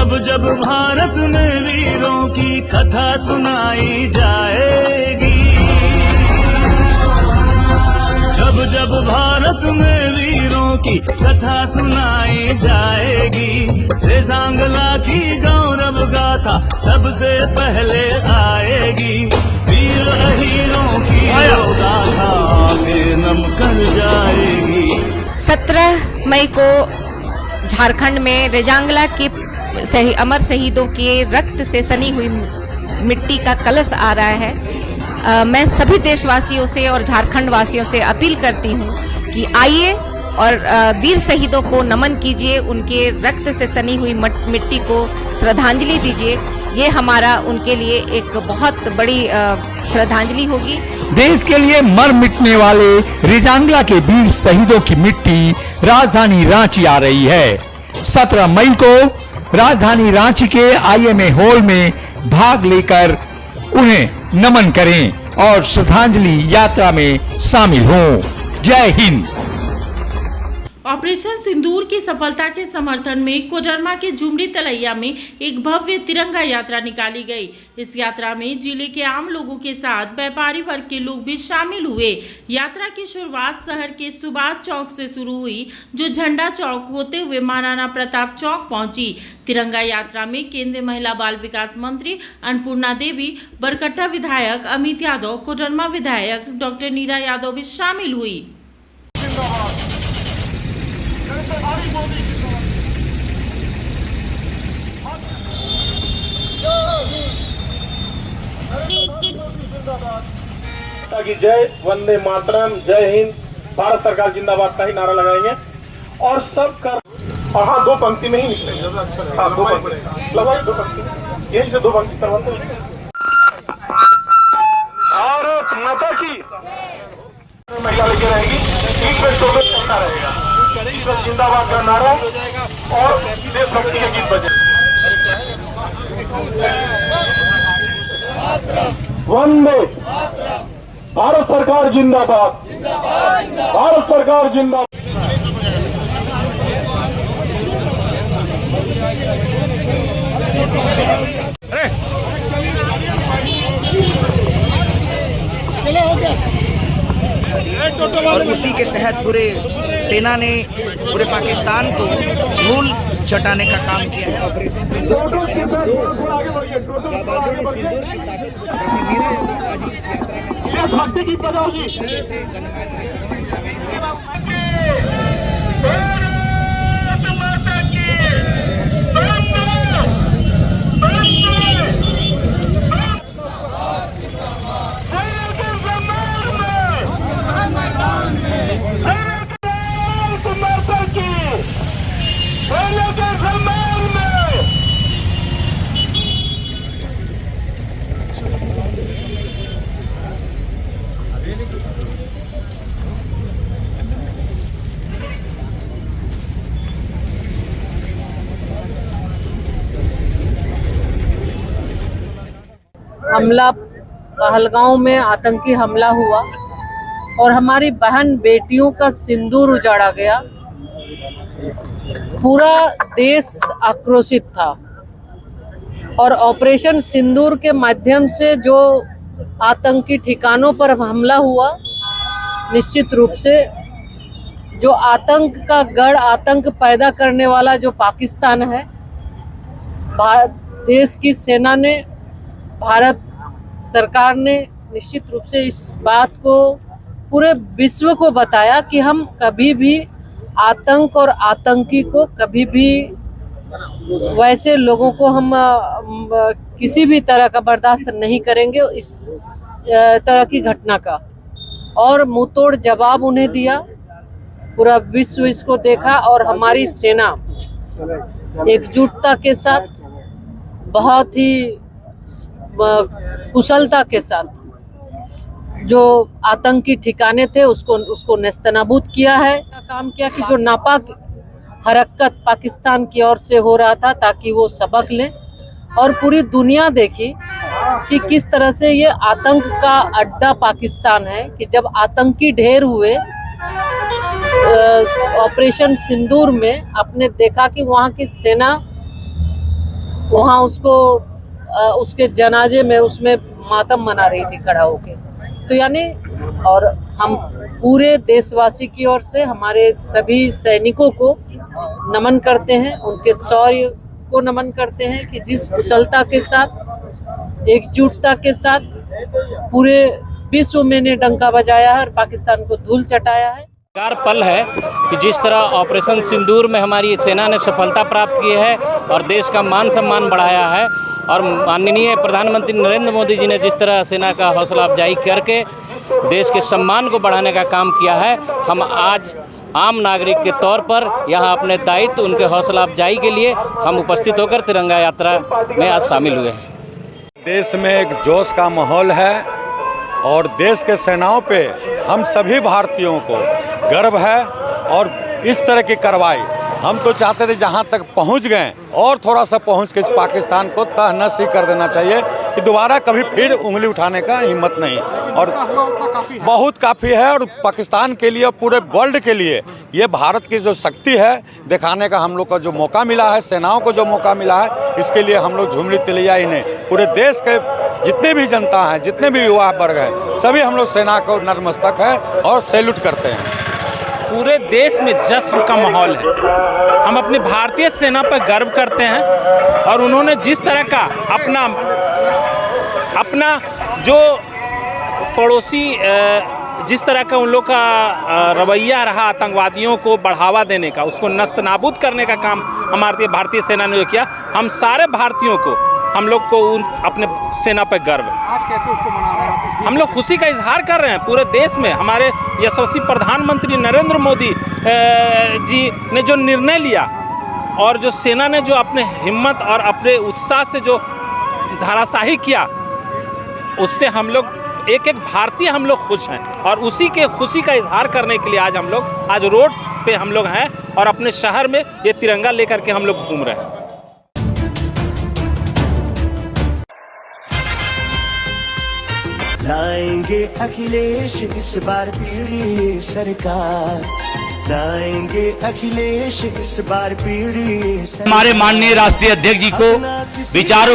जब जब भारत में वीरों की कथा सुनाई जाएगी, जब जब भारत में वीरों की कथा सुनाई जाएगी, रेजांगला की गौरव गाथा सबसे पहले आएगी। वीर अहीरों की गाथा आगे नम कर जाएगी। 17 मई को झारखंड में रेजांगला के अमर शहीदों के रक्त से सनी हुई मिट्टी का कलश आ रहा है। मैं सभी देशवासियों से और झारखंड वासियों से अपील करती हूँ कि आइए और वीर शहीदों को नमन कीजिए, उनके रक्त से सनी हुई मिट्टी को श्रद्धांजलि दीजिए। ये हमारा उनके लिए एक बहुत बड़ी श्रद्धांजलि होगी। देश के लिए मर मिटने वाले रेजांगला के वीर शहीदों की मिट्टी राजधानी रांची आ रही है। 17 मई को राजधानी रांची के IMA हॉल में भाग लेकर उन्हें नमन करें और श्रद्धांजलि यात्रा में शामिल हों। जय हिंद। ऑपरेशन सिंदूर की सफलता के समर्थन में कोडरमा के झुमरी तलैया में एक भव्य तिरंगा यात्रा निकाली गई। इस यात्रा में जिले के आम लोगों के साथ व्यापारी वर्ग के लोग भी शामिल हुए। यात्रा की शुरुआत शहर के सुभाष चौक से शुरू हुई, जो झंडा चौक होते हुए महाराणा प्रताप चौक पहुंची। तिरंगा यात्रा में केंद्रीय महिला बाल विकास मंत्री अन्नपूर्णा देवी, बरकट्टा विधायक अमित यादव, कोडरमा विधायक डॉक्टर नीरा यादव भी शामिल हुई। की जय, वंदे मातरम, जय हिंद, भारत सरकार जिंदाबाद का ही नारा लगाएंगे और सब कर। और हाँ, 2 पंक्ति में ही निकलेंगे। हाँ, 2 पंक्ति लगाए, 2 पंक्ति यही से 2 पंक्ति करवाते हैं। भारत माता की महिला लेके रहेगी, ठीक में शोभित करना रहेगा, जिंदाबाद का नारा और देशभक्ति के गीत बजे। वंदे भारत सरकार जिंदाबाद, भारत सरकार जिंदाबाद। और उसी के तहत पूरे सेना ने पूरे पाकिस्तान को धूल चटाने का काम किया है। ऑपरेशन सिंदूर भक्ति की बजाओगी। हमला पहलगांव में आतंकी हमला हुआ और हमारी बहन बेटियों का सिंदूर उजाड़ा गया। पूरा देश आक्रोशित था और ऑपरेशन सिंदूर के माध्यम से जो आतंकी ठिकानों पर हमला हुआ, निश्चित रूप से जो आतंक का गढ़, आतंक पैदा करने वाला जो पाकिस्तान है, देश की सेना ने, भारत सरकार ने निश्चित रूप से इस बात को पूरे विश्व को बताया कि हम कभी भी आतंक और आतंकी को, कभी भी वैसे लोगों को हम किसी भी तरह का बर्दाश्त नहीं करेंगे इस तरह की घटना का। और मुंहतोड़ जवाब उन्हें दिया, पूरा विश्व इसको देखा और हमारी सेना एकजुटता के साथ, बहुत ही कुशलता के साथ जो आतंकी ठिकाने थे उसको नेस्तनाबूद किया है। काम किया कि जो नापाक हरकत पाकिस्तान की ओर से हो रहा था, ताकि वो सबक लें और पूरी दुनिया देखी कि किस तरह से ये आतंक का अड्डा पाकिस्तान है। कि जब आतंकी ढेर हुए ऑपरेशन सिंदूर में, आपने देखा कि वहाँ की सेना वहाँ उसको उसके जनाजे में उसमें मातम मना रही थी खड़ा होके। तो यानी और हम पूरे देशवासी की ओर से हमारे सभी सैनिकों को नमन करते हैं, उनके शौर्य को नमन करते हैं कि जिस कुशलता के साथ, एकजुटता के साथ पूरे विश्व में ने डंका बजाया है और पाकिस्तान को धूल चटाया है। यादगार पल है कि जिस तरह ऑपरेशन सिंदूर में हमारी सेना ने सफलता प्राप्त की है और देश का मान सम्मान बढ़ाया है, और माननीय प्रधानमंत्री नरेंद्र मोदी जी ने जिस तरह सेना का हौसला अफजाई करके देश के सम्मान को बढ़ाने का काम किया है, हम आज आम नागरिक के तौर पर यहाँ अपने दायित्व उनके हौसला अफजाई के लिए हम उपस्थित होकर तिरंगा यात्रा में आज शामिल हुए हैं। देश में एक जोश का माहौल है और देश के सेनाओं पे हम सभी भारतीयों को गर्व है। और इस तरह की कार्रवाई हम तो चाहते थे जहां तक पहुंच गए और थोड़ा सा पहुंच के इस पाकिस्तान को तहस ही कर देना चाहिए कि दोबारा कभी फिर उंगली उठाने का हिम्मत नहीं। और बहुत काफ़ी है और पाकिस्तान के लिए, पूरे वर्ल्ड के लिए ये भारत की जो शक्ति है दिखाने का हम लोग को जो मौका मिला है, सेनाओं को जो मौका मिला है, इसके लिए हम लोग झुमरी तिलैया ही नहीं, पूरे देश के जितने भी जनता हैं, जितने भी युवा वर्ग हैं, सभी हम लोग सेना को नतमस्तक है और सैल्यूट करते हैं। पूरे देश में जश्न का माहौल है। हम अपनी भारतीय सेना पर गर्व करते हैं और उन्होंने जिस तरह का अपना जो पड़ोसी जिस तरह का उन लोग का रवैया रहा आतंकवादियों को बढ़ावा देने का, उसको नस्तनाबूद करने का काम हमारी भारतीय सेना ने जो किया, हम सारे भारतीयों को, हम लोग को अपने सेना पर गर्व है। आज कैसे उसको मना रहे हैं? हम लोग खुशी का इजहार कर रहे हैं। पूरे देश में हमारे यशस्वी प्रधानमंत्री नरेंद्र मोदी जी ने जो निर्णय लिया और जो सेना ने जो अपने हिम्मत और अपने उत्साह से जो धाराशाही किया, उससे हम लोग एक एक भारतीय हम लोग खुश हैं। और उसी के खुशी का इजहार करने के लिए आज रोड पे हम लोग हैं और अपने शहर में ये तिरंगा लेकर के हम लोग घूम रहे हैं। लाएंगे अखिलेश इस बार पीढ़ी सरकार, लाएंगे अखिलेश इस बार पीढ़ी सरकार। हमारे माननीय राष्ट्रीय अध्यक्ष जी को विचारों